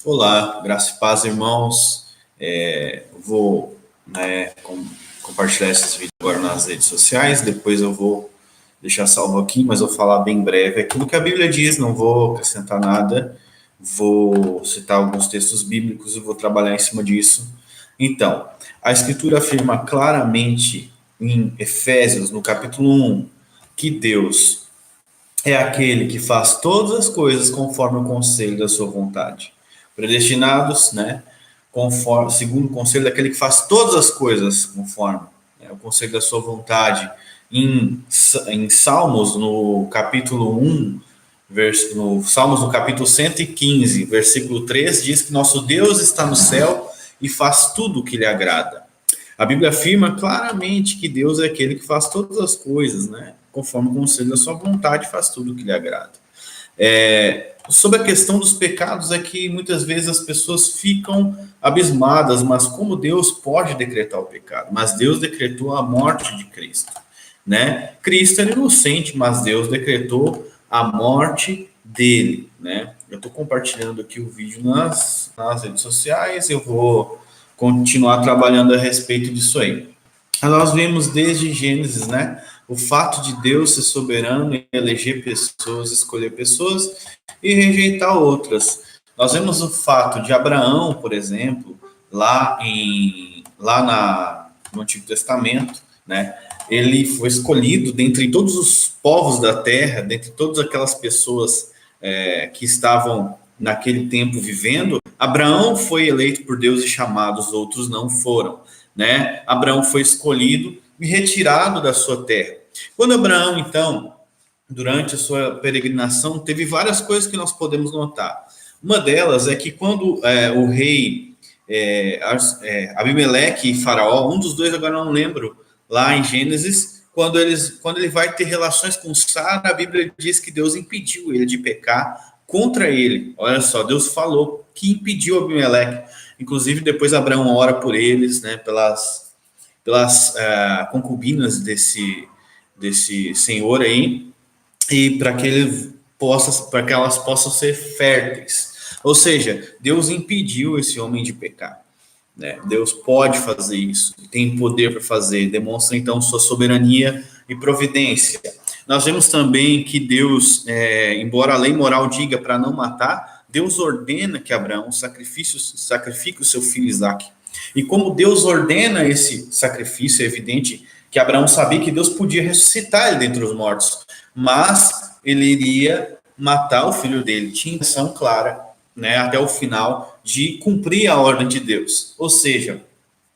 Olá, graça e paz, irmãos. Vou compartilhar esses vídeos agora nas redes sociais, depois eu vou deixar salvo aqui, mas vou falar bem breve aquilo que a Bíblia diz, não vou acrescentar nada, vou citar alguns textos bíblicos e vou trabalhar em cima disso. Então, a Escritura afirma claramente em Efésios, no capítulo 1, que Deus é aquele que faz todas as coisas conforme o conselho da sua vontade. Predestinados, né? Conforme, segundo o conselho daquele que faz todas as coisas conforme, né, o conselho da sua vontade. Em Salmos, no capítulo 1, no Salmos, no capítulo 115, versículo 3, diz que nosso Deus está no céu e faz tudo o que lhe agrada. A Bíblia afirma claramente que Deus é aquele que faz todas as coisas, né? Conforme o conselho da sua vontade, faz tudo o que lhe agrada. Sobre a questão dos pecados, é que muitas vezes as pessoas ficam abismadas, mas como Deus pode decretar o pecado? Mas Deus decretou a morte de Cristo, né? Cristo era inocente, mas Deus decretou a morte dele, né? Eu estou compartilhando aqui o vídeo nas redes sociais, eu vou continuar trabalhando a respeito disso aí. Nós vemos desde Gênesis, né? O fato de Deus ser soberano e eleger pessoas, escolher pessoas e rejeitar outras. Nós vemos o fato de Abraão, por exemplo, no Antigo Testamento, né? Ele foi escolhido dentre todos os povos da terra, dentre todas aquelas pessoas que estavam naquele tempo vivendo. Abraão foi eleito por Deus e chamado, os outros não foram, né? Abraão foi escolhido e retirado da sua terra. Quando Abraão, então, durante a sua peregrinação, teve várias coisas que nós podemos notar. Uma delas é que quando o rei Abimeleque e Faraó, um dos dois, agora não lembro, lá em Gênesis, quando ele vai ter relações com Sara, a Bíblia diz que Deus impediu ele de pecar contra ele. Olha só, Deus falou que impediu Abimeleque. Inclusive, depois Abraão ora por eles, né, pelas concubinas desse senhor aí, e para que elas possam ser férteis. Ou seja, Deus impediu esse homem de pecar, né? Deus pode fazer isso, tem poder para fazer, demonstra então sua soberania e providência. Nós vemos também que Deus, embora a lei moral diga para não matar, Deus ordena que Abraão sacrifique o seu filho Isaque. E como Deus ordena esse sacrifício, é evidente que Abraão sabia que Deus podia ressuscitar ele dentre os mortos, mas ele iria matar o filho dele. Tinha intenção clara, né, até o final, de cumprir a ordem de Deus. Ou seja,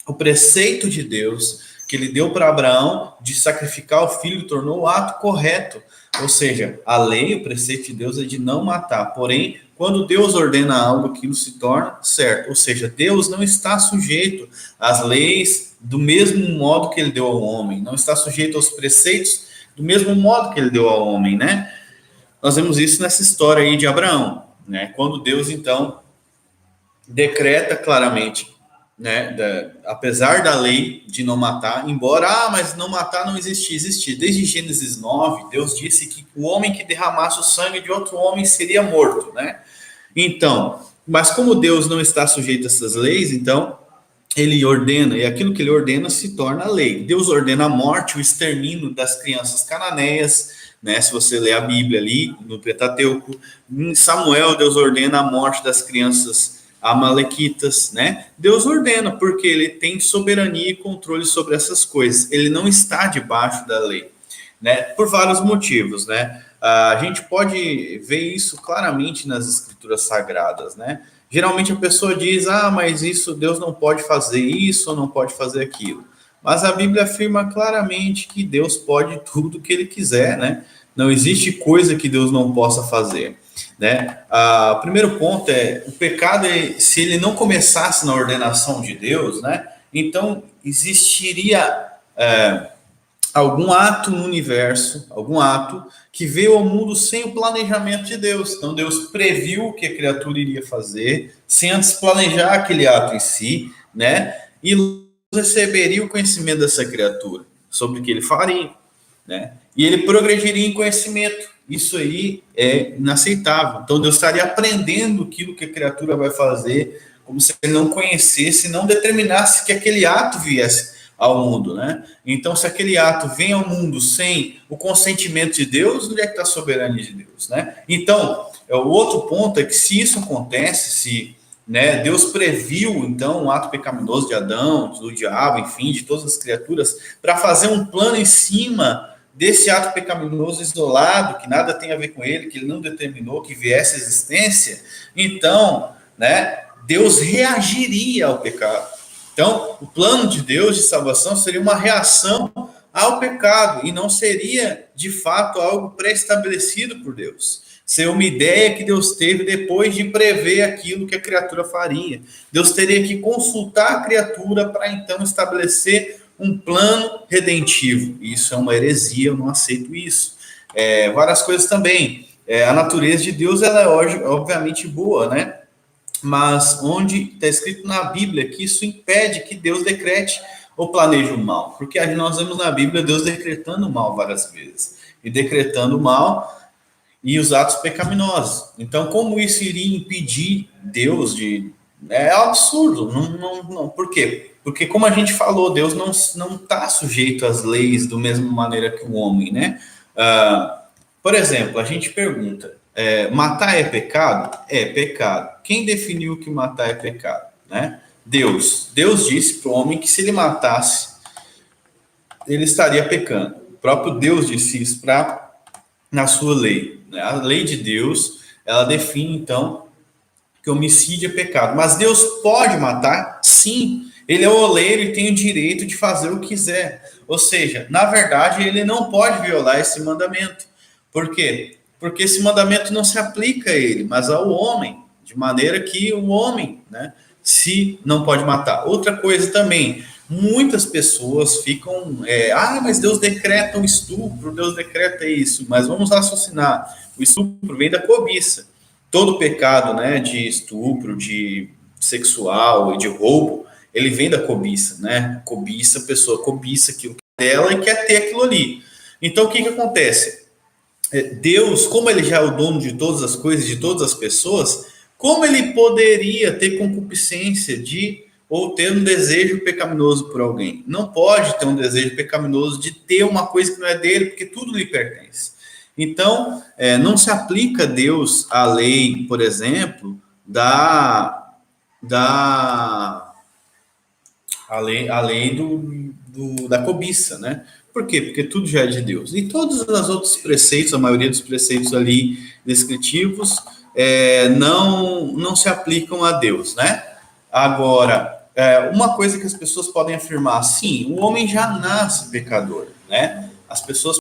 o preceito de Deus que ele deu para Abraão de sacrificar o filho tornou o ato correto. Ou seja, a lei, o preceito de Deus é de não matar. Porém, quando Deus ordena algo, aquilo se torna certo. Ou seja, Deus não está sujeito às leis do mesmo modo que ele deu ao homem. Não está sujeito aos preceitos do mesmo modo que ele deu ao homem, né? Nós vemos isso nessa história aí de Abraão, né? Quando Deus, então, decreta claramente, né, apesar da lei de não matar, embora, mas não matar não existia. Desde Gênesis 9, Deus disse que o homem que derramasse o sangue de outro homem seria morto, né? Então, mas como Deus não está sujeito a essas leis, então ele ordena, e aquilo que ele ordena se torna lei. Deus ordena a morte, o extermínio das crianças cananeias, né? Se você ler a Bíblia ali, no Pentateuco, em Samuel, Deus ordena a morte das crianças amalequitas, né? Deus ordena, porque ele tem soberania e controle sobre essas coisas. Ele não está debaixo da lei, né? Por vários motivos, né? A gente pode ver isso claramente nas escrituras sagradas, né? Geralmente a pessoa diz, mas isso, Deus não pode fazer isso ou não pode fazer aquilo. Mas a Bíblia afirma claramente que Deus pode tudo que ele quiser, né? Não existe coisa que Deus não possa fazer, né? O primeiro ponto é, o pecado, se ele não começasse na ordenação de Deus, né? Então existiria algum ato no universo, algum ato que veio ao mundo sem o planejamento de Deus. Então Deus previu o que a criatura iria fazer, sem antes planejar aquele ato em si, né? E receberia o conhecimento dessa criatura sobre o que ele faria, né? E ele progrediria em conhecimento. Isso aí é inaceitável. Então Deus estaria aprendendo aquilo que a criatura vai fazer, como se ele não conhecesse, não determinasse que aquele ato viesse ao mundo, né? Então, se aquele ato vem ao mundo sem o consentimento de Deus, onde é que está a soberania de Deus, né? Então, o outro ponto é que se isso acontece, se, né, Deus previu, então, o ato pecaminoso de Adão, do diabo, enfim, de todas as criaturas, para fazer um plano em cima desse ato pecaminoso isolado, que nada tem a ver com ele, que ele não determinou que viesse à existência, então, né, Deus reagiria ao pecado. Então, o plano de Deus de salvação seria uma reação ao pecado e não seria, de fato, algo pré-estabelecido por Deus. Seria uma ideia que Deus teve depois de prever aquilo que a criatura faria. Deus teria que consultar a criatura para então estabelecer um plano redentivo. Isso é uma heresia, eu não aceito isso. Várias coisas também. A natureza de Deus ela é obviamente boa, né? Mas onde está escrito na Bíblia que isso impede que Deus decrete ou planeje o mal. Porque nós vemos na Bíblia Deus decretando o mal várias vezes. E decretando o mal e os atos pecaminosos. Então, como isso iria impedir Deus de... É absurdo. Não. Por quê? Porque, como a gente falou, Deus não está sujeito às leis da mesma maneira que o homem, né? Por exemplo, a gente pergunta, matar é pecado? É pecado. Quem definiu que matar é pecado? Né? Deus. Deus disse para o homem que se ele matasse, ele estaria pecando. O próprio Deus disse isso na sua lei. Né? A lei de Deus, ela define, então, que homicídio é pecado. Mas Deus pode matar? Sim. Ele é o oleiro e tem o direito de fazer o que quiser. Ou seja, na verdade, ele não pode violar esse mandamento. Por quê? Porque esse mandamento não se aplica a ele, mas ao homem, de maneira que o homem, né, se não pode matar. Outra coisa também, muitas pessoas ficam, mas Deus decreta o estupro, Deus decreta isso, mas vamos raciocinar, o estupro vem da cobiça. Todo pecado, né, de estupro, de sexual e de roubo, ele vem da cobiça, né? Cobiça, a pessoa cobiça aquilo que é dela e quer ter aquilo ali. Então, o que acontece? Deus, como ele já é o dono de todas as coisas, de todas as pessoas, como ele poderia ter concupiscência de ou ter um desejo pecaminoso por alguém? Não pode ter um desejo pecaminoso de ter uma coisa que não é dele, porque tudo lhe pertence. Então, não se aplica a Deus a lei, por exemplo, a lei da cobiça, né? Por quê? Porque tudo já é de Deus. E todos os outros preceitos, a maioria dos preceitos ali descritivos, não se aplicam a Deus, né? Agora, uma coisa que as pessoas podem afirmar, sim, o homem já nasce pecador, né? As pessoas